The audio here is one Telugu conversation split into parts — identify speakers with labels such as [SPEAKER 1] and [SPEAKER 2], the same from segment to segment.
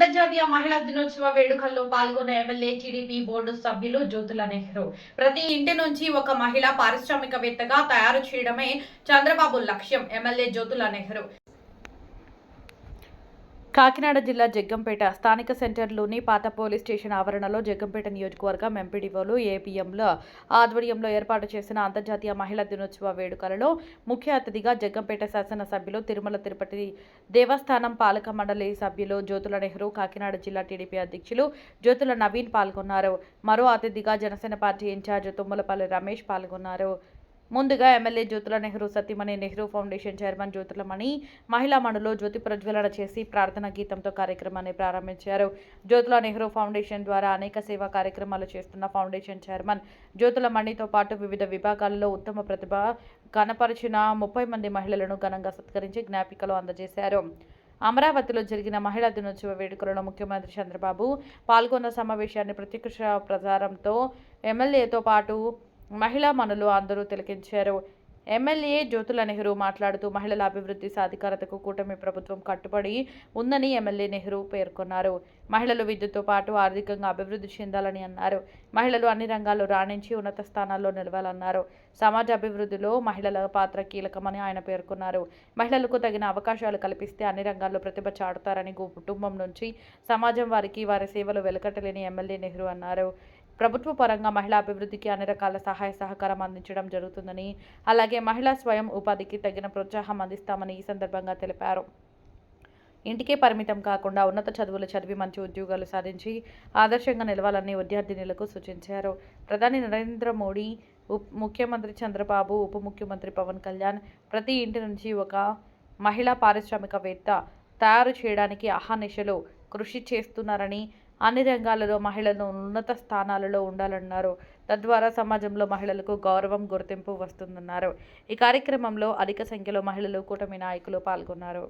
[SPEAKER 1] అంతర్జాతీయ మహిళా దినోత్సవ వేడుకల్లో పాల్గొన్న ఎమ్మెల్యే టీడీపీ బోర్డు సభ్యులు జ్యోతుల నెహ్రూ. ప్రతి ఇంటి నుంచి ఒక మహిళ పారిశ్రామికవేత్తగా తయారు చేయడమే చంద్రబాబు లక్ష్యం. ఎమ్మెల్యే జ్యోతుల నెహ్రూ కాకినాడ జిల్లా జగ్గంపేట స్థానిక సెంటర్లోని పాత పోలీస్ స్టేషన్ ఆవరణలో జగ్గంపేట నియోజకవర్గం ఎంపీడీఓలు ఏపీఎంల ఆధ్వర్యంలో ఏర్పాటు చేసిన అంతర్జాతీయ మహిళా దినోత్సవ వేడుకలలో ముఖ్య అతిథిగా జగ్గంపేట శాసనసభ్యులు తిరుమల తిరుపతి దేవస్థానం పాలక మండలి సభ్యులు జ్యోతుల నెహ్రూ, కాకినాడ జిల్లా టీడీపీ అధ్యక్షులు జ్యోతుల నవీన్ పాల్గొన్నారు. మరో అతిథిగా జనసేన పార్టీ ఇన్ఛార్జ్ తుమ్మలపల్లి రమేష్ పాల్గొన్నారు. ముందుగా ఎమ్మెల్యే జ్యోతుల నెహ్రూ సతీమణి నెహ్రూ ఫౌండేషన్ చైర్మన్ జ్యోతులమణి మహిళా మణులో జ్యోతి ప్రజ్వలన చేసి ప్రార్థన గీతంతో కార్యక్రమాన్ని ప్రారంభించారు. జ్యోతుల నెహ్రూ ఫౌండేషన్ ద్వారా అనేక సేవా కార్యక్రమాలు చేస్తున్న ఫౌండేషన్ చైర్మన్ జ్యోతులమణితో పాటు వివిధ విభాగాల్లో ఉత్తమ ప్రతిభ కనపరిచిన 30 మంది మహిళలను ఘనంగా సత్కరించి జ్ఞాపికలు అందజేశారు. అమరావతిలో జరిగిన మహిళా దినోత్సవ వేడుకలలో ముఖ్యమంత్రి చంద్రబాబు పాల్గొన్న సమావేశాన్ని ప్రత్యక్ష ప్రసారంతో ఎమ్మెల్యేతో పాటు మహిళా మనులు అందరూ తిలకించారు. ఎమ్మెల్యే జ్యోతుల నెహ్రూ మాట్లాడుతూ మహిళల అభివృద్ధి సాధికారతకు కూటమి ప్రభుత్వం కట్టుబడి ఉందని ఎమ్మెల్యే నెహ్రూ పేర్కొన్నారు. మహిళలు విద్యతో పాటు ఆర్థికంగా అభివృద్ధి చెందాలని అన్నారు. మహిళలు అన్ని రంగాల్లో రాణించి ఉన్నత స్థానాల్లో నిలవాలన్నారు. సమాజ అభివృద్ధిలో మహిళల పాత్ర కీలకమని ఆయన పేర్కొన్నారు. మహిళలకు తగిన అవకాశాలు కల్పిస్తే అన్ని రంగాల్లో ప్రతిభ చాటుతారని కుటుంబం నుంచి సమాజం వారికి వారి సేవలు వెలకట్టలేని ఎమ్మెల్యే నెహ్రూ అన్నారు. ప్రభుత్వ పరంగా మహిళా అభివృద్ధికి అన్ని రకాల సహాయ సహకారం అందించడం జరుగుతుందని, అలాగే మహిళా స్వయం ఉపాధికి తగిన ప్రోత్సాహం అందిస్తామని ఈ సందర్భంగా తెలిపారు. ఇంటికే పరిమితం కాకుండా ఉన్నత చదువులు చదివి మంచి ఉద్యోగాలు సాధించి ఆదర్శంగా నిలవాలని విద్యార్థినులకు సూచించారు. ప్రధాని నరేంద్ర మోడీ, ముఖ్యమంత్రి చంద్రబాబు, ఉప ముఖ్యమంత్రి పవన్ కళ్యాణ్ ప్రతి ఇంటి నుంచి ఒక మహిళా పారిశ్రామికవేత్త తయారు చేయడానికి అహర్నిశలు కృషి చేస్తున్నారని, అన్ని రంగాలలో మహిళలు ఉన్నత స్థానాలలో ఉండాలన్నారు. తద్వారా సమాజంలో మహిళలకు గౌరవం, గుర్తింపు వస్తుందన్నారు. ఈ కార్యక్రమంలో అధిక సంఖ్యలో మహిళలు, కూటమి నాయకులు పాల్గొన్నారు.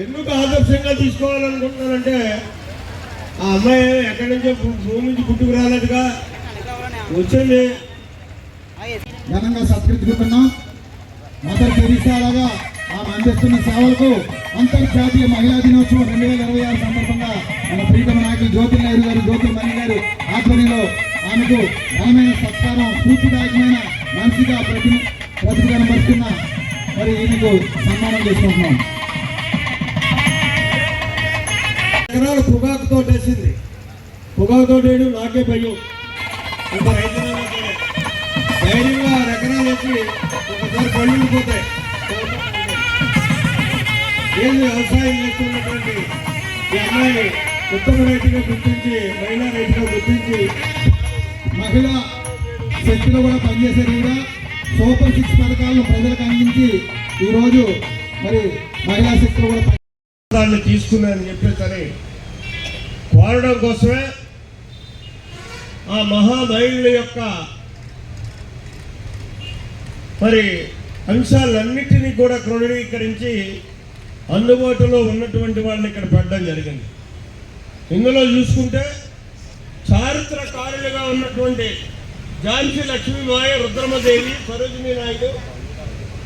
[SPEAKER 2] ఎందుకు ఆదర్శంగా తీసుకోవాలనుకుంటున్నానంటే, ఆ అమ్మాయి ఎక్కడి నుంచో భూమి నుంచి పుట్టుకు రాలేదుగా, వచ్చింది
[SPEAKER 3] ఘనంగా సత్కరించుకుంటున్నాం. మదర్ తెరీసా లాగా ఆమె అందిస్తున్న సేవలకు అంతర్జాతీయ మహిళా దినోత్సవం 2026 సందర్భంగా మన ప్రీతమ నాయకులు జ్యోతుల నెహ్రూ గారు, జ్యోతులమణి గారు ఆధ్వర్యంలో ఆమెకు ఘనమైన సత్కారం, స్ఫూర్తిదాయకమైన మనసుగా ప్రతిభ కనబడుతున్న మరి ఈమెకు సన్మానం చేసుకుంటున్నాం.
[SPEAKER 2] ఎకరాలు పొగాకుతో వేసింది. పొగాకుతో వేయడం నాకే భయం. ఒక రైతులు ధైర్యంగా 6 ఎకరాలు వచ్చి ఒకసారి పళ్ళు పోతాయి. ఏది వ్యవసాయం చేస్తున్నటువంటి ఈ అమ్మాయిని ఉత్తమ రైతుగా గుర్తించి, మహిళా రైతుగా గుర్తించి,
[SPEAKER 3] మహిళా శక్తిలో కూడా పనిచేసే కూడా సూపర్ 6 పథకాలను ప్రజలకు అందించి ఈరోజు మరి మహిళా శక్తిలో కూడా
[SPEAKER 2] దాన్ని తీసుకున్నానని చెప్పేసరి కోరడం కోసమే ఆ మహామహిళ యొక్క మరి అంశాలన్నిటినీ కూడా క్రోడీకరించి అందుబాటులో ఉన్నటువంటి వాళ్ళని ఇక్కడ పెట్టడం జరిగింది. ఇందులో చూసుకుంటే చారిత్రకారులుగా ఉన్నటువంటి ఝాన్సీ లక్ష్మీబాయి, రుద్రమదేవి, సరోజినీ నాయుడు,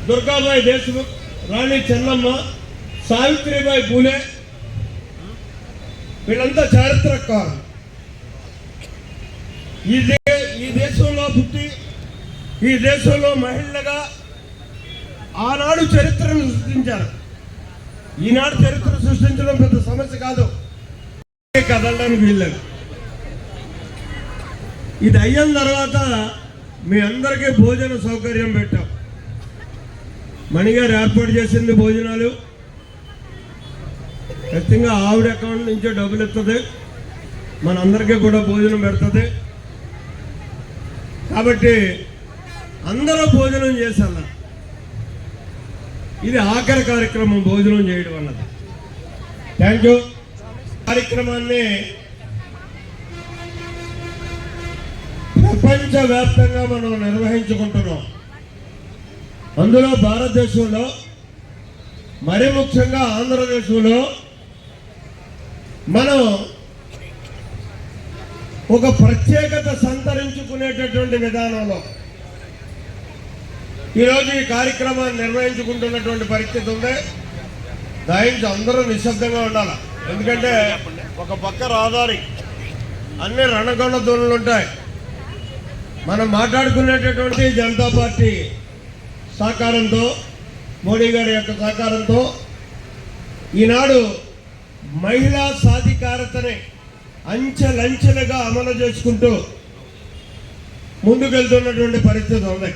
[SPEAKER 2] దుర్గాబాయి దేశ్ముఖ్, రాణి చెన్నమ్మ, సావిత్రిబాయి పూలే, వీళ్ళంతా చారిత్రకారులు. ఈ దేశంలో పుట్టి ఈ దేశంలో మహిళగా ఆనాడు చరిత్రను సృష్టించారు. ఈనాడు చరిత్ర సృష్టించడం పెద్ద సమస్య కాదు, కదలడానికి వీళ్ళదు. ఇది అయిన తర్వాత మీ అందరికీ భోజన సౌకర్యం పెట్టాం. మణిగారు ఏర్పాటు చేసింది భోజనాలు. ఖచ్చితంగా ఆవిడ అకౌంట్ నుంచే డబ్బులు ఇస్తుంది, మనందరికీ కూడా భోజనం పెడుతుంది. కాబట్టి అందరూ భోజనం చేసేలా ఇది ఆఖరి కార్యక్రమం, భోజనం చేయడం అన్నది. Thank you. కార్యక్రమాన్ని ప్రపంచవ్యాప్తంగా మనం నిర్వహించుకుంటున్నాం. అందులో భారతదేశంలో, మరి ముఖ్యంగా ఆంధ్రప్రదేశ్లో మనం ఒక ప్రత్యేకత సంతరించుకునేటటువంటి విధానంలో ఈరోజు ఈ కార్యక్రమాన్ని నిర్వహించుకుంటున్నటువంటి పరిస్థితి ఉంది. దయించి అందరూ నిశ్శబ్దంగా ఉండాలి. ఎందుకంటే ఒక పక్క రహదారి, అన్ని రణగొండ దూరాలు ఉంటాయి. మనం మాట్లాడుకునేటటువంటి జనతా పార్టీ సహకారంతో, మోడీ గారి యొక్క సహకారంతో ఈనాడు మహిళా సాధికారతని అంచెలంచెలుగా అమలు చేసుకుంటూ ముందుకెళ్తున్నటువంటి పరిస్థితి ఉంది.